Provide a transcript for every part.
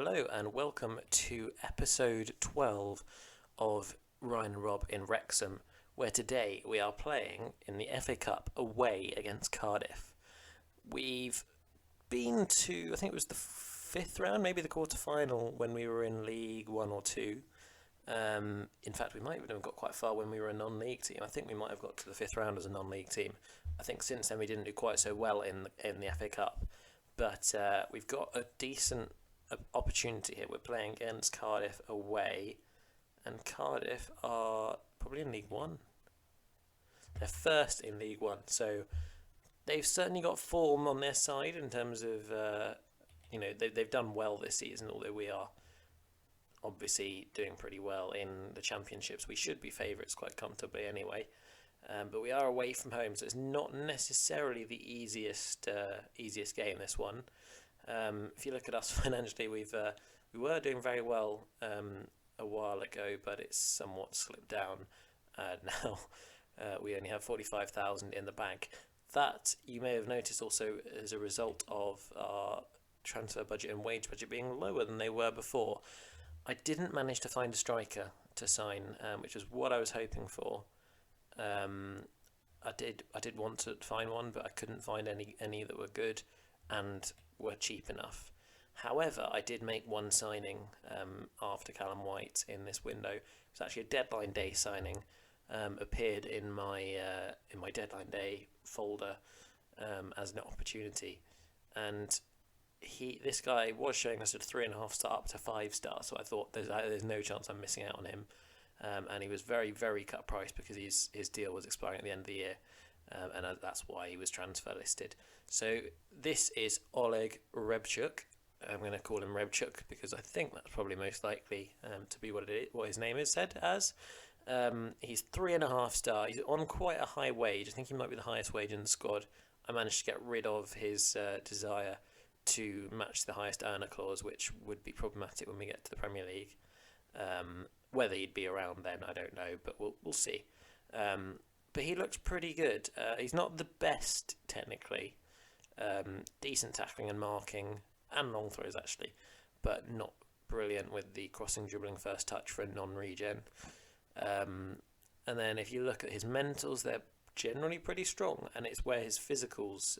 Hello and welcome to episode 12 of Ryan and Rob in Wrexham, where today we are playing in the FA Cup away against Cardiff. We've been to, I think it was the fifth round, maybe the quarter-final when we were in League One or Two. In fact, we might have got quite far when we were a non-league team. I think we might have got to the fifth round as a non-league team. I think since then we didn't do quite so well in the FA Cup. But we've got a decent opportunity here. We're playing against Cardiff away, and Cardiff are probably in League One. They're first in League One, so they've certainly got form on their side in terms of, they've done well this season, although we are obviously doing pretty well in the championships. We should be favourites quite comfortably anyway. But we are away from home, so it's not necessarily the easiest game, this one. If you look at us financially, we were doing very well a while ago, but it's somewhat slipped down now. We only have 45,000 in the bank. That, you may have noticed, also as a result of our transfer budget and wage budget being lower than they were before. I didn't manage to find a striker to sign, which was what I was hoping for. I did want to find one, but I couldn't find any that were good and were cheap enough. However, I did make one signing after Callum White in this window. It was actually a deadline day signing. Appeared in my deadline day folder as an opportunity, and this guy was showing us a 3.5 star up to 5 star. So I thought there's no chance I'm missing out on him. And he was very, very cut price because his deal was expiring at the end of the year, and that's why he was transfer listed. So this is Oleg Rebchuk. I'm going to call him Rebchuk because I think that's probably most likely to be what his name is said as. He's 3.5 star. He's on quite a high wage. I think he might be the highest wage in the squad. I managed to get rid of his desire to match the highest earner clause, which would be problematic when we get to the Premier League. Whether he'd be around then, I don't know, but we'll see. But he looks pretty good. He's not the best technically. Decent tackling and marking, and long throws actually, but not brilliant with the crossing, dribbling, first touch for a non-regen. And then if you look at his mentals, they're generally pretty strong, and it's where his physicals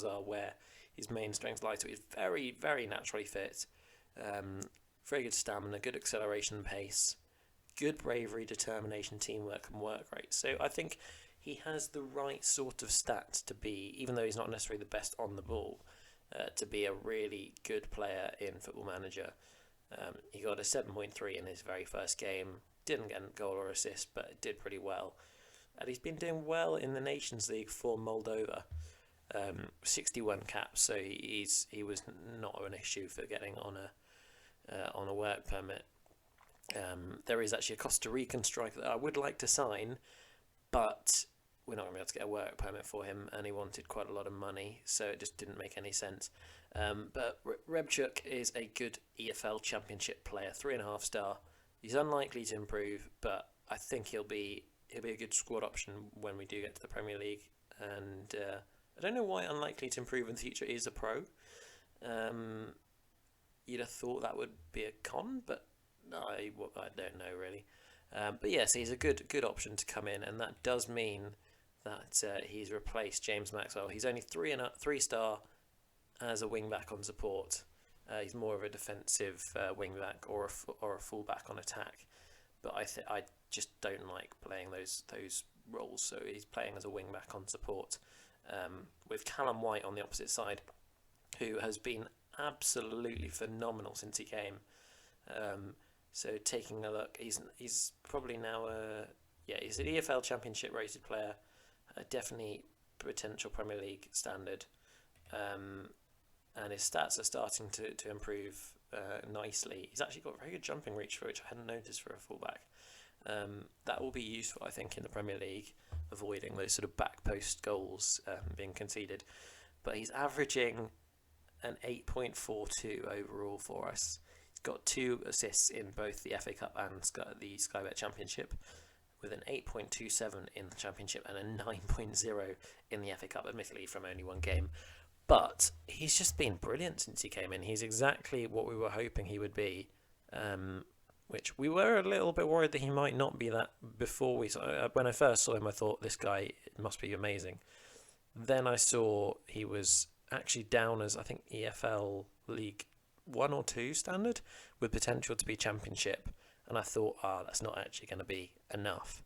are where his main strengths lie. So he's very, very naturally fit. Very good stamina, good acceleration and pace, good bravery, determination, teamwork and work rate. So I think he has the right sort of stats to be, even though he's not necessarily the best on the ball, to be a really good player in Football Manager. He got a 7.3 in his very first game. Didn't get a goal or assist, but did pretty well. And he's been doing well in the Nations League for Moldova. 61 caps, so he was not an issue for getting on a work permit. There is actually a Costa Rican striker that I would like to sign, but we're not going to be able to get a work permit for him, and he wanted quite a lot of money, so it just didn't make any sense. But Rebchuk is a good EFL Championship player, 3.5 star. He's unlikely to improve, but I think he'll be a good squad option when we do get to the Premier League. And I don't know why unlikely to improve in the future is a pro. You'd have thought that would be a con, but I don't know really. But yes, he's a good option to come in, and that does mean that he's replaced James Maxwell. He's only 3 star as a wing back on support. He's more of a defensive wing back or a full back on attack. But I just don't like playing those roles. So he's playing as a wing back on support with Callum White on the opposite side, who has been absolutely phenomenal since he came. So taking a look, he's probably now he's an EFL Championship rated player, definitely potential Premier League standard, and his stats are starting to improve nicely. He's actually got very good jumping reach, which I hadn't noticed for a fullback. That will be useful, I think, in the Premier League, avoiding those sort of back post goals being conceded. But he's averaging an 8.42 overall for us. He's got 2 assists in both the FA Cup and the Sky Bet Championship, with an 8.27 in the Championship and a 9.0 in the FA Cup, admittedly from only one game. But he's just been brilliant since he came in. He's exactly what we were hoping he would be, which we were a little bit worried that he might not be that before we saw. When I first saw him, I thought this guy must be amazing. Then I saw he was actually down as, I think, EFL League 1 or 2 standard with potential to be Championship. And I thought, that's not actually going to be enough.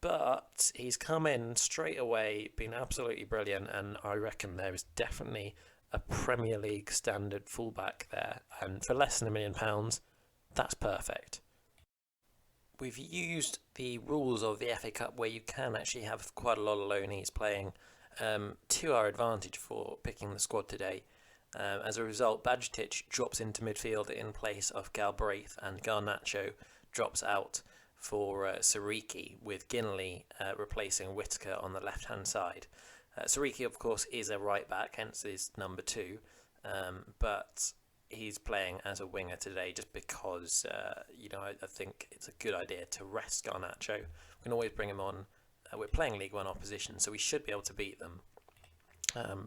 But he's come in straight away, been absolutely brilliant, and I reckon there is definitely a Premier League standard fullback there. And for less than £1 million, that's perfect. We've used the rules of the FA Cup where you can actually have quite a lot of loanees playing to our advantage for picking the squad today. As a result, Bajcetic drops into midfield in place of Galbraith, and Garnacho drops out for Siriki, with Ginley replacing Whittaker on the left-hand side. Siriki, of course, is a right-back, hence is number 2, but he's playing as a winger today just because, I think it's a good idea to rest Garnacho. We can always bring him on. We're playing League One opposition, so we should be able to beat them.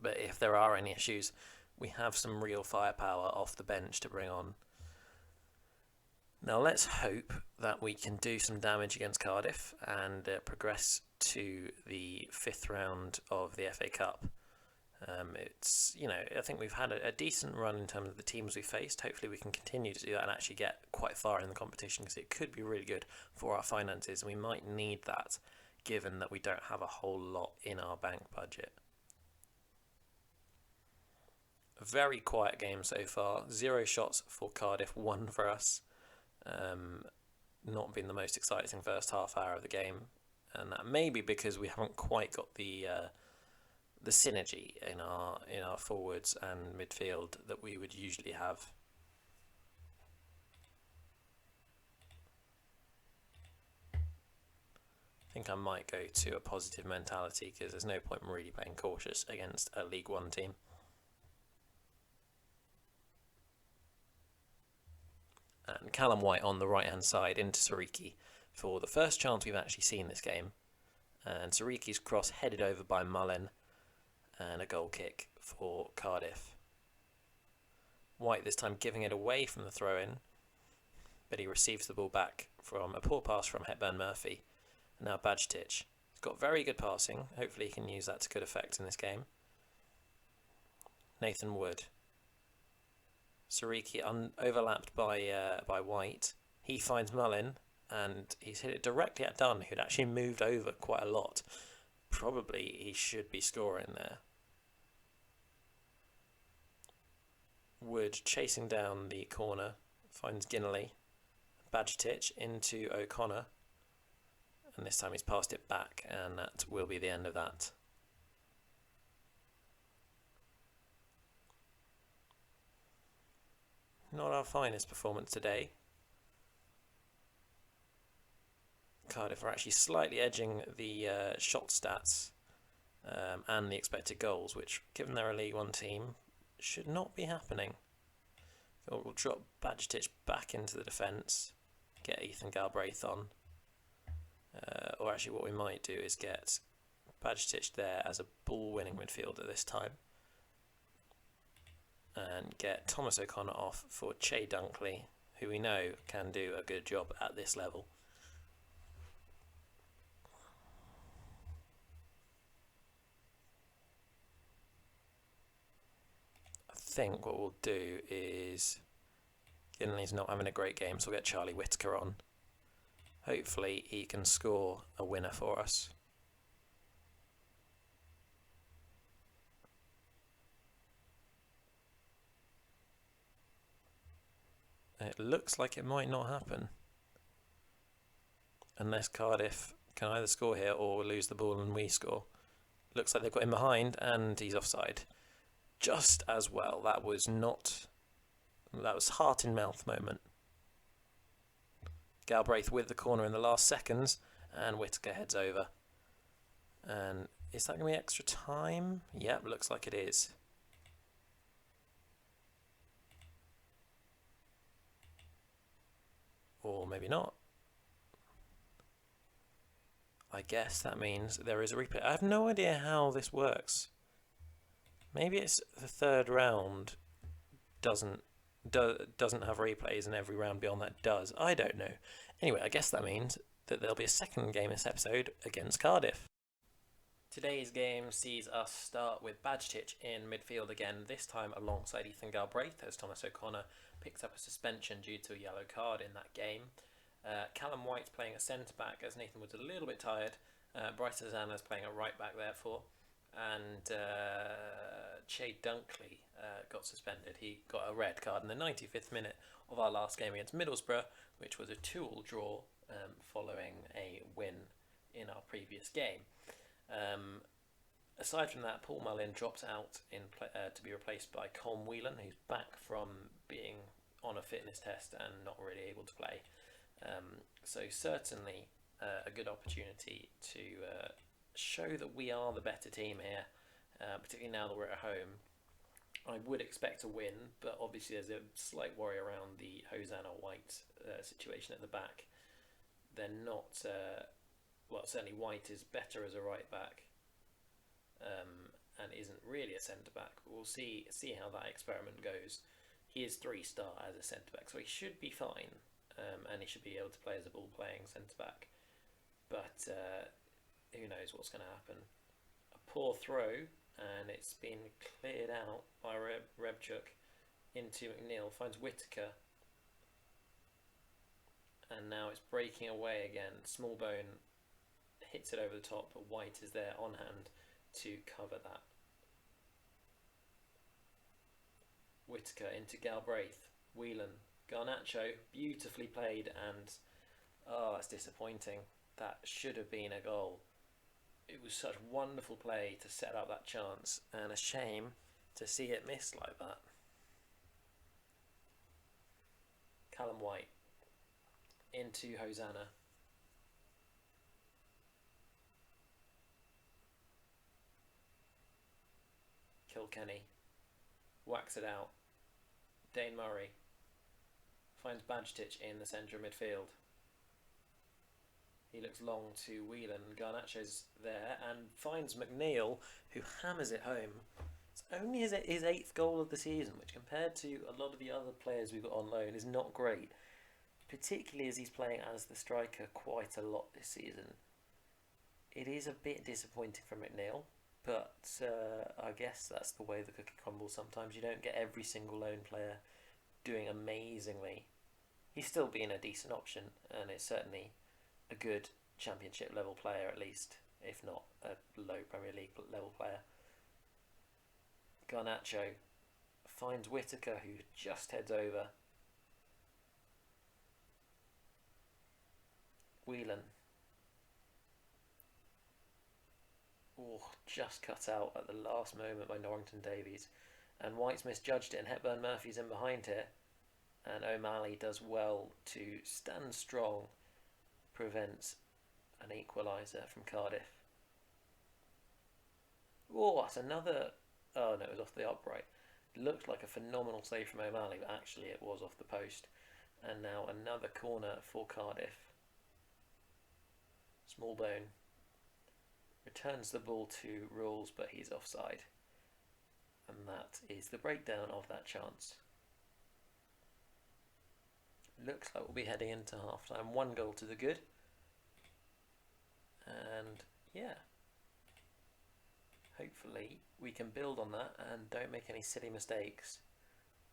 But if there are any issues, we have some real firepower off the bench to bring on. Now let's hope that we can do some damage against Cardiff and progress to the 5th round of the FA Cup. I think we've had a decent run in terms of the teams we faced. Hopefully we can continue to do that and actually get quite far in the competition, because it could be really good for our finances, and we might need that given that we don't have a whole lot in our bank budget. A very quiet game so far. 0 shots for Cardiff, 1 for us. Not been the most exciting first half hour of the game, and that may be because we haven't quite got the synergy in our forwards and midfield that we would usually have. I think I might go to a positive mentality, because there's no point in really playing cautious against a League One team. And Callum White on the right-hand side into Siriki for the first chance we've actually seen this game. And Siriki's cross headed over by Mullen, and a goal kick for Cardiff. White this time giving it away from the throw-in, but he receives the ball back from a poor pass from Hepburn Murphy. And now Bajcetic. He's got very good passing. Hopefully he can use that to good effect in this game. Nathan Wood. Siriki overlapped by White. He finds Mullen, and he's hit it directly at Dunn, who'd actually moved over quite a lot. Probably he should be scoring there. Wood chasing down the corner, finds Ginley. Bajcetic into O'Connor, and this time he's passed it back, and that will be the end of that. Not our finest performance today. Cardiff are actually slightly edging the shot stats and the expected goals, which, given they're a League One team, should not be happening. We'll drop Bajcetic back into the defence, get Ethan Galbraith on. Or actually what we might do is get Bajcetic there as a ball-winning midfielder this time, and get Thomas O'Connor off for Che Dunkley, who we know can do a good job at this level. I think what we'll do is, Ginley's not having a great game, so we'll get Charlie Whittaker on. Hopefully he can score a winner for us. It looks like it might not happen, unless Cardiff can either score here or lose the ball and we score. Looks like they've got him behind, and he's offside. Just as well. That was heart in mouth moment. Galbraith with the corner in the last seconds, and Whittaker heads over. And is that going to be extra time? Yep, looks like it is. Or maybe not. I guess that means there is a replay. I have no idea how this works. Maybe it's the third round doesn't have replays and every round beyond that does. I don't know. Anyway, I guess that means that there'll be a second game this episode against Cardiff. Today's game sees us start with Badgetich in midfield again, this time alongside Ethan Galbraith, as Thomas O'Connor picks up a suspension due to a yellow card in that game. Callum White playing at centre-back as Nathan was a little bit tired. Bryce Hosanna's playing at right-back therefore. And Che Dunkley got suspended. He got a red card in the 95th minute of our last game against Middlesbrough, which was a 2-2 draw following a win in our previous game. Aside from that, Paul Mullin drops out to be replaced by Colm Whelan, who's back from being on a fitness test and not really able to play. So certainly a good opportunity to show that we are the better team here, particularly now that we're at home. I would expect a win, but obviously there's a slight worry around the Hosanna White situation at the back. They're not... well, certainly White is better as a right back and isn't really a centre back. We'll see how that experiment goes. He is 3-star as a centre back, so he should be fine, and he should be able to play as a ball playing centre back. But who knows what's going to happen? A poor throw, and it's been cleared out by Rebchuk into McNeil. Finds Whittaker. And now it's breaking away again. Smallbone hits it over the top, but White is there on hand to cover that. Whittaker into Galbraith. Whelan. Garnacho, beautifully played, and that's disappointing. That should have been a goal. It was such wonderful play to set up that chance, and a shame to see it missed like that. Callum White into Hosanna. Kilkenny whacks it out. Dane Murray finds Badgetich in the centre of midfield. He looks long to Whelan. Garnacho's there and finds McNeil, who hammers it home. It's only his 8th goal of the season, which compared to a lot of the other players we've got on loan is not great, particularly as he's playing as the striker quite a lot this season. It is a bit disappointing for McNeil, but I guess that's the way the cookie crumbles sometimes. You don't get every single loan player doing amazingly. He's still being a decent option, and it's certainly a good championship level player at least, if not a low Premier League level player. Garnacho finds Whittaker, who just heads over. Whelan. Just cut out at the last moment by Norrington Davies. And White's misjudged it, and Hepburn Murphy's in behind here. And O'Malley does well to stand strong, prevents an equaliser from Cardiff. That's another... Oh no, it was off the upright. It looked like a phenomenal save from O'Malley, but actually it was off the post. And now another corner for Cardiff. Smallbone returns the ball to Rules, but he's offside. And that is the breakdown of that chance. Looks like we'll be heading into half time. 1 goal to the good. And yeah, hopefully we can build on that and don't make any silly mistakes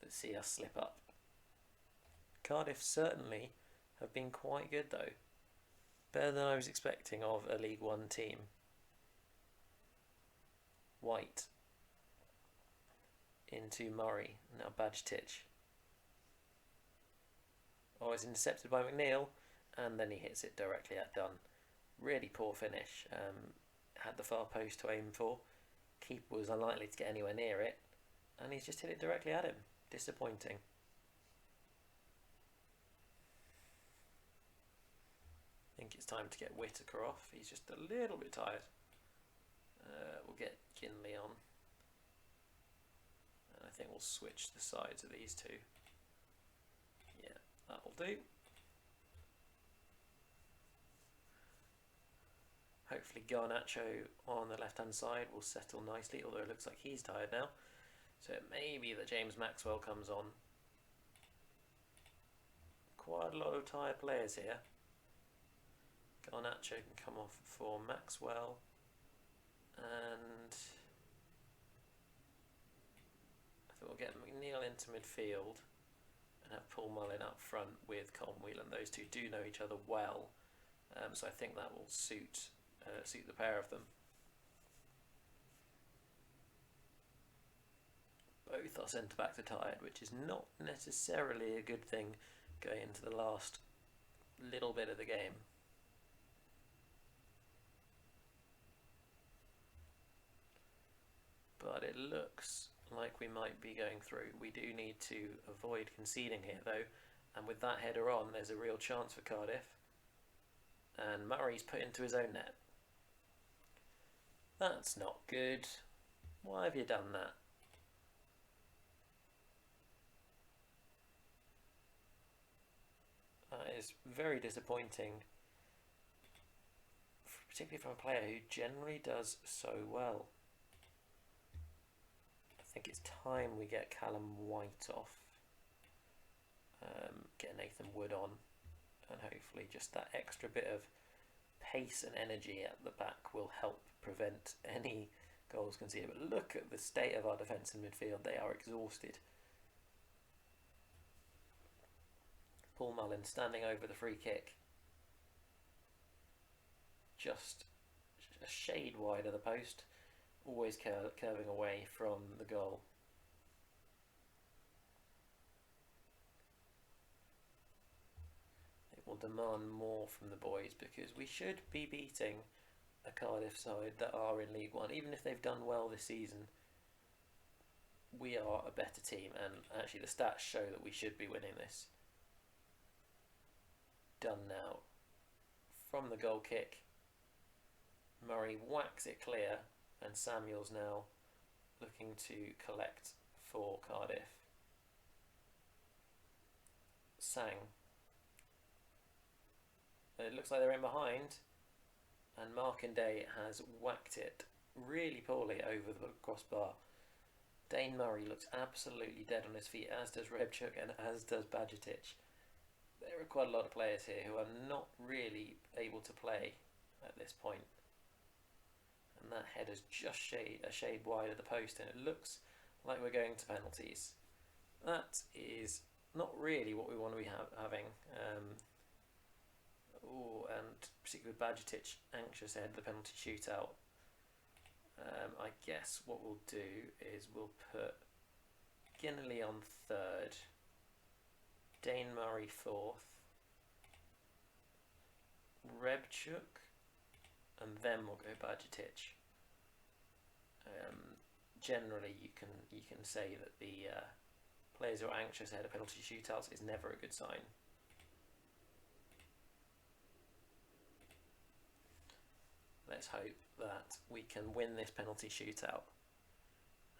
that see us slip up. Cardiff certainly have been quite good though. Better than I was expecting of a League One team. White into Murray. Now Badgetich. It's intercepted by McNeil, and then he hits it directly at Dunn. Really poor finish. Had the far post to aim for. Keeper was unlikely to get anywhere near it, and he's just hit it directly at him. Disappointing. I think it's time to get Whittaker off. He's just a little bit tired. We'll get Kinley on. And I think we'll switch the sides of these two. Yeah, that'll do. Hopefully Garnacho on the left-hand side will settle nicely, although it looks like he's tired now. So it may be that James Maxwell comes on. Quite a lot of tired players here. Garnacho can come off for Maxwell. And I think we'll get McNeil into midfield and have Paul Mullin up front with Callum White. Those two do know each other well, so I think that will suit the pair of them. Both our centre-backs are tired, which is not necessarily a good thing going into the last little bit of the game. But it looks like we might be going through. We do need to avoid conceding here though, and with that header on there's a real chance for Cardiff, and Murray's put into his own net. That's not good. Why have you done that? That is very disappointing, particularly from a player who generally does so well. I think it's time we get Callum White off, get Nathan Wood on, and hopefully just that extra bit of pace and energy at the back will help prevent any goals conceded. But look at the state of our defence in midfield, they are exhausted. Paul Mullin standing over the free kick, just a shade wide of the post, always curving away from the goal. It will demand more from the boys because we should be beating a Cardiff side that are in League One. Even if they've done well this season, we are a better team, and actually the stats show that we should be winning this. Done now. From the goal kick, Murray whacks it clear, and Samuel's now looking to collect for Cardiff. Sang. It looks like they're in behind, and Markindale has whacked it really poorly over the crossbar. Dane Murray looks absolutely dead on his feet, as does Rebchuk and as does Bajcetic. There are quite a lot of players here who are not really able to play at this point. And that header's just a shade wide of the post, and it looks like we're going to penalties. That is not really what we want to be having. And particularly with Bajcetic anxious ahead of the penalty shootout. I guess what we'll do is we'll put Ginnerly on third, Dane Murray fourth, Rebchuk, and then we'll go Bajcetic. Generally, you can say that the players who are anxious ahead of penalty shootouts is never a good sign. Let's hope that we can win this penalty shootout.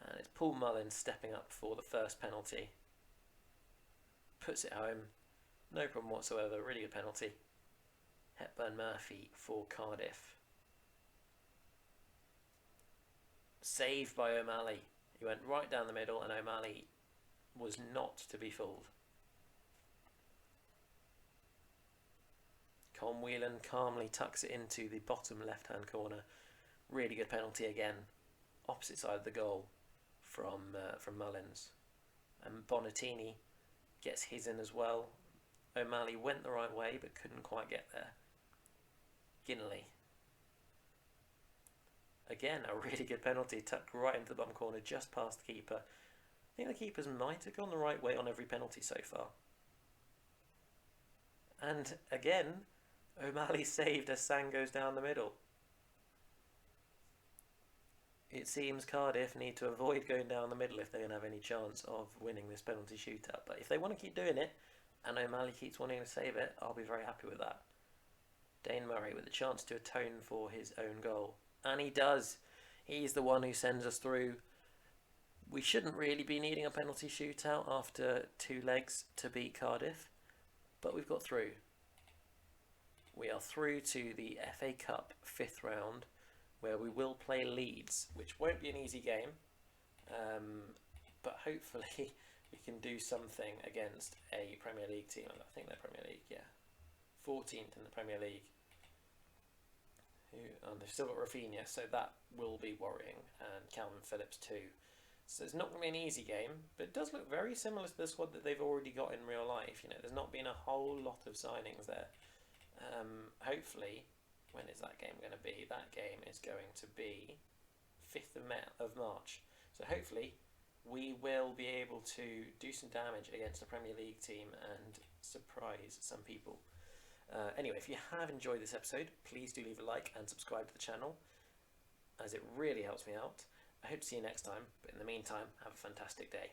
And it's Paul Mullin stepping up for the first penalty. Puts it home. No problem whatsoever. Really good penalty. Hepburn Murphy for Cardiff. Saved by O'Malley. He went right down the middle, and O'Malley was not to be fooled. Colm Whelan calmly tucks it into the bottom left-hand corner. Really good penalty again. Opposite side of the goal from Mullins. And Bonatini gets his in as well. O'Malley went the right way but couldn't quite get there. Ginnerly. Again, a really good penalty tucked right into the bottom corner just past the keeper. I think the keepers might have gone the right way on every penalty so far. And again, O'Malley saved as Sang goes down the middle. It seems Cardiff need to avoid going down the middle if they're going to have any chance of winning this penalty shootout. But if they want to keep doing it, and O'Malley keeps wanting to save it, I'll be very happy with that. Dane Murray with a chance to atone for his own goal. And he does. He's the one who sends us through. We shouldn't really be needing a penalty shootout after 2 legs to beat Cardiff, but we've got through. we are through to the FA Cup 5th round, where we will play Leeds, which won't be an easy game, but hopefully we can do something against a Premier League team. I think they're Premier League, yeah. 14th in the Premier League. They've still got Rafinha, so that will be worrying, and Calvin Phillips too. So it's not going to be an easy game, but it does look very similar to the squad that they've already got in real life. You know, there's not been a whole lot of signings there. Hopefully, when is that game going to be? That game is going to be 5th of March. So hopefully we will be able to do some damage against a Premier League team and surprise some people. Anyway, if you have enjoyed this episode, please do leave a like and subscribe to the channel, as it really helps me out. I hope to see you next time, but in the meantime, have a fantastic day.